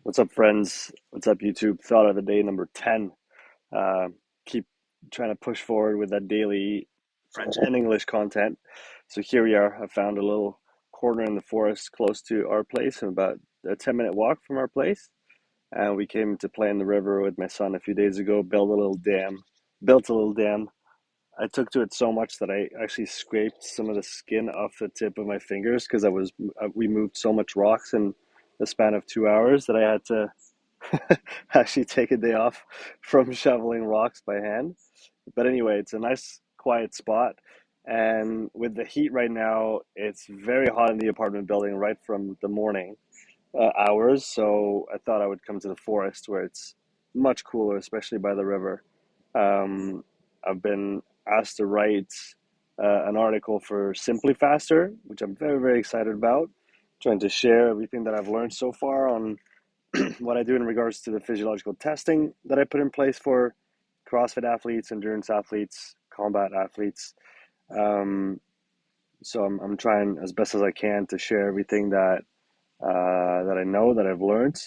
What's up, friends? What's up, YouTube? Thought of the day number 10. Uh, keep trying to push forward with that daily French and English content. So here we are. I found a little corner in the forest close to our place, and about a 10-minute walk from our place. And we came to play in the river with my son a few days ago, built a little dam. I took to it so much that I actually scraped some of the skin off the tip of my fingers because we moved so much rocks in the span of 2 hours that I had to actually take a day off from shoveling rocks by hand. But anyway, it's a nice quiet spot. And with the heat right now, it's very hot in the apartment building right from the morning hours. So I thought I would come to the forest where it's much cooler, especially by the river. I've been asked to write an article for Simply Faster, which I'm very, very excited about. Trying to share everything that I've learned so far on what I do in regards to the physiological testing that I put in place for CrossFit athletes, endurance athletes, combat athletes. Um, so I'm trying as best as I can to share everything that I know that I've learned,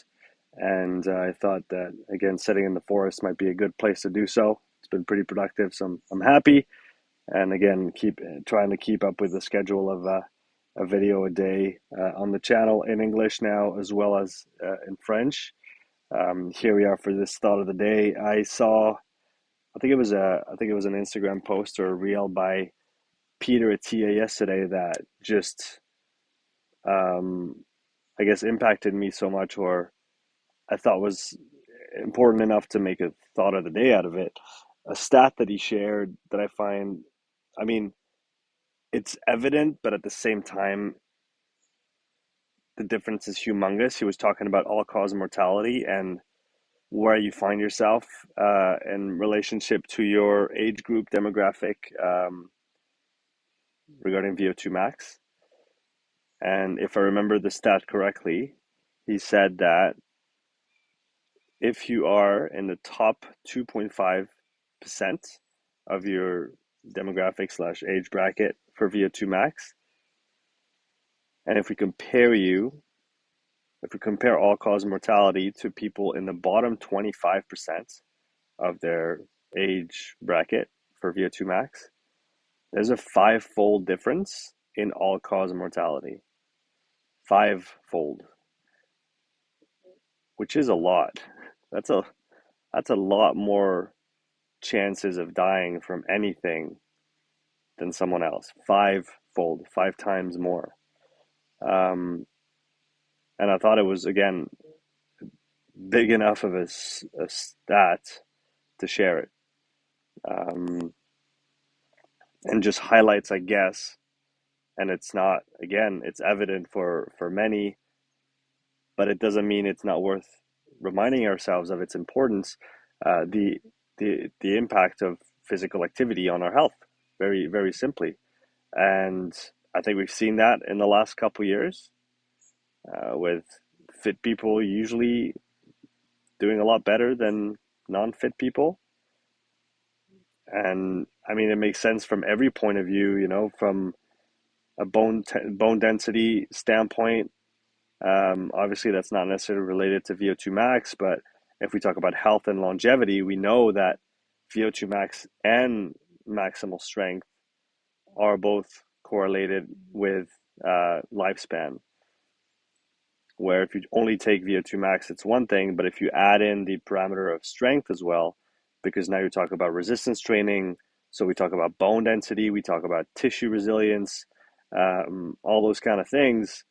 and I thought that again, sitting in the forest might be a good place to do so. It's been pretty productive, so I'm happy. And again, keep trying to keep up with the schedule of a video a day on the channel in English now as well as in French. Here we are for this thought of the day. I think it was an Instagram post or a reel by Peter Attia yesterday that just, um, I guess, impacted me so much, or I thought was important enough to make a thought of the day out of it. A stat that he shared that I find, I mean, it's evident, but at the same time, the difference is humongous. He was talking about all-cause mortality and where you find yourself in relationship to your age group demographic regarding VO2 max. And if I remember the stat correctly, he said that if you are in the top 2.5% of your demographic slash age bracket for VO2 max, and if we compare all cause mortality to people in the bottom 25% of their age bracket for VO2 max, there's a five-fold difference in all cause mortality. Five-fold, which is a lot. That's a that's a lot more chances of dying from anything than someone else. Five-fold, five times more. Um, and I thought it was again big enough of a stat to share it, and just highlights, I guess. And it's not, again, it's evident for many, but it doesn't mean it's not worth reminding ourselves of its importance. The impact of physical activity on our health, very very simply, and I think we've seen that in the last couple of years with fit people usually doing a lot better than non-fit people. And I mean, it makes sense from every point of view, from a bone density standpoint. Obviously, that's not necessarily related to VO2 max, but if we talk about health and longevity, we know that VO2 max and maximal strength are both correlated with lifespan. Where if you only take VO2 max, it's one thing, but if you add in the parameter of strength as well, because now you're talking about resistance training, so we talk about bone density, we talk about tissue resilience, all those kind of things.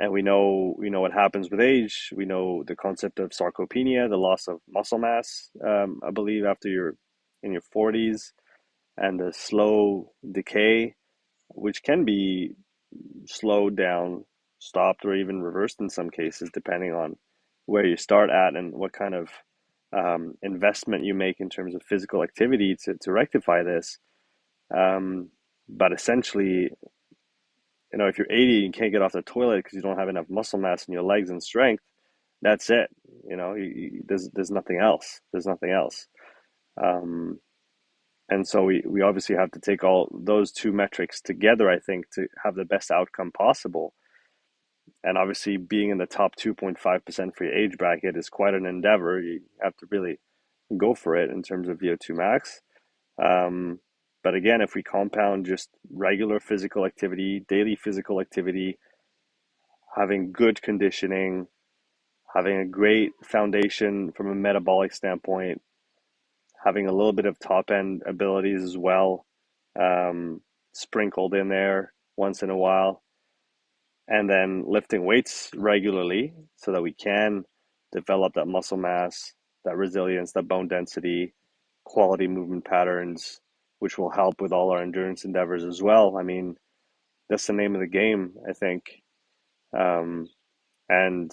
And we know what happens with age. We know the concept of sarcopenia, the loss of muscle mass, I believe, after you're in your 40s, and the slow decay, which can be slowed down, stopped, or even reversed in some cases, depending on where you start at and what kind of investment you make in terms of physical activity to rectify this. But essentially, if you're 80 and you can't get off the toilet because you don't have enough muscle mass in your legs and strength, that's it. There's nothing else. There's nothing else. Um, and so we obviously have to take all those two metrics together, I think, to have the best outcome possible. And obviously, being in the top 2.5% for your age bracket is quite an endeavor. You have to really go for it in terms of VO2 max. Um, but again, if we compound just regular physical activity, daily physical activity, having good conditioning, having a great foundation from a metabolic standpoint, having a little bit of top end abilities as well, sprinkled in there once in a while, and then lifting weights regularly so that we can develop that muscle mass, that resilience, that bone density, quality movement patterns, which will help with all our endurance endeavors as well. I mean, that's the name of the game, I think. Um, and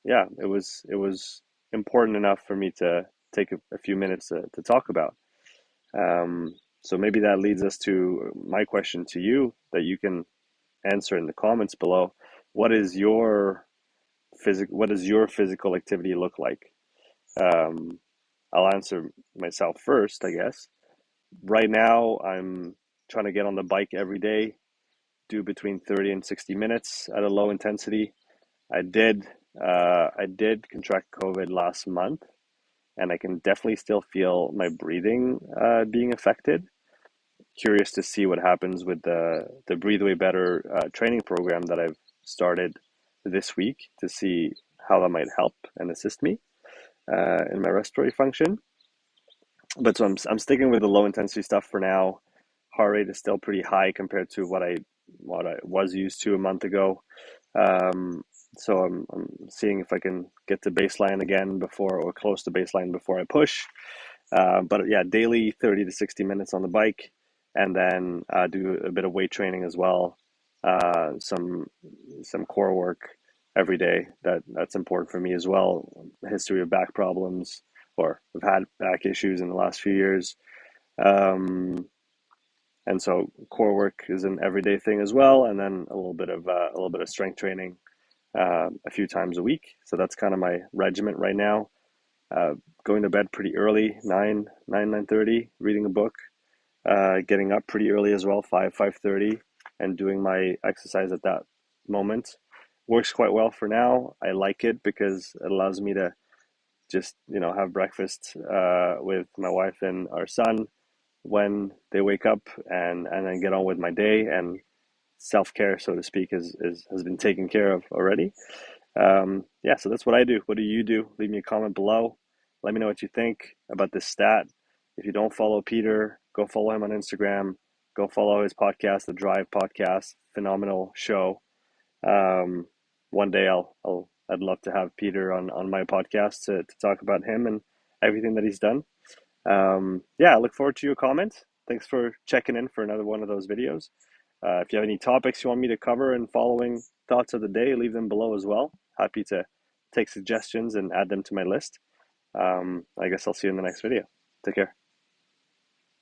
yeah, it was important enough for me to take a few minutes to talk about. Um, so maybe that leads us to my question to you that you can answer in the comments below. What is your what does your physical activity look like? Um, I'll answer myself first, I guess. Right now, I'm trying to get on the bike every day, do between 30 and 60 minutes at a low intensity. I did I did contract COVID last month, and I can definitely still feel my breathing being affected. Curious to see what happens with the Breathe Way Better training program that I've started this week to see how that might help and assist me in my respiratory function. But so I'm sticking with the low intensity stuff for now. Heart rate is still pretty high compared to what I was used to a month ago. Um, so I'm seeing if I can get to baseline again before or close to baseline before I push. But yeah, daily 30 to 60 minutes on the bike, and then do a bit of weight training as well. Some core work every day. That's important for me as well. A history of back problems, or I've had back issues in the last few years. Um, and so core work is an everyday thing as well, and then a little bit of strength training a few times a week. So that's kind of my regiment right now. Uh, Going to bed pretty early, 9:30, reading a book, getting up pretty early as well, 5:30, and doing my exercise at that moment. Works quite well for now. I like it because it allows me to just, have breakfast with my wife and our son when they wake up, and then get on with my day, and self-care, so to speak, has been taken care of already. Yeah, so that's what I do. What do you do? Leave me a comment below. Let me know what you think about this stat. If you don't follow Peter, go follow him on Instagram. Go follow his podcast, the Drive Podcast. Phenomenal show. Um, One day I'd love to have Peter on my podcast to talk about him and everything that he's done. Yeah, I look forward to your comments. Thanks for checking in for another one of those videos. If you have any topics you want me to cover and following thoughts of the day, leave them below as well. Happy to take suggestions and add them to my list. I guess I'll see you in the next video. Take care.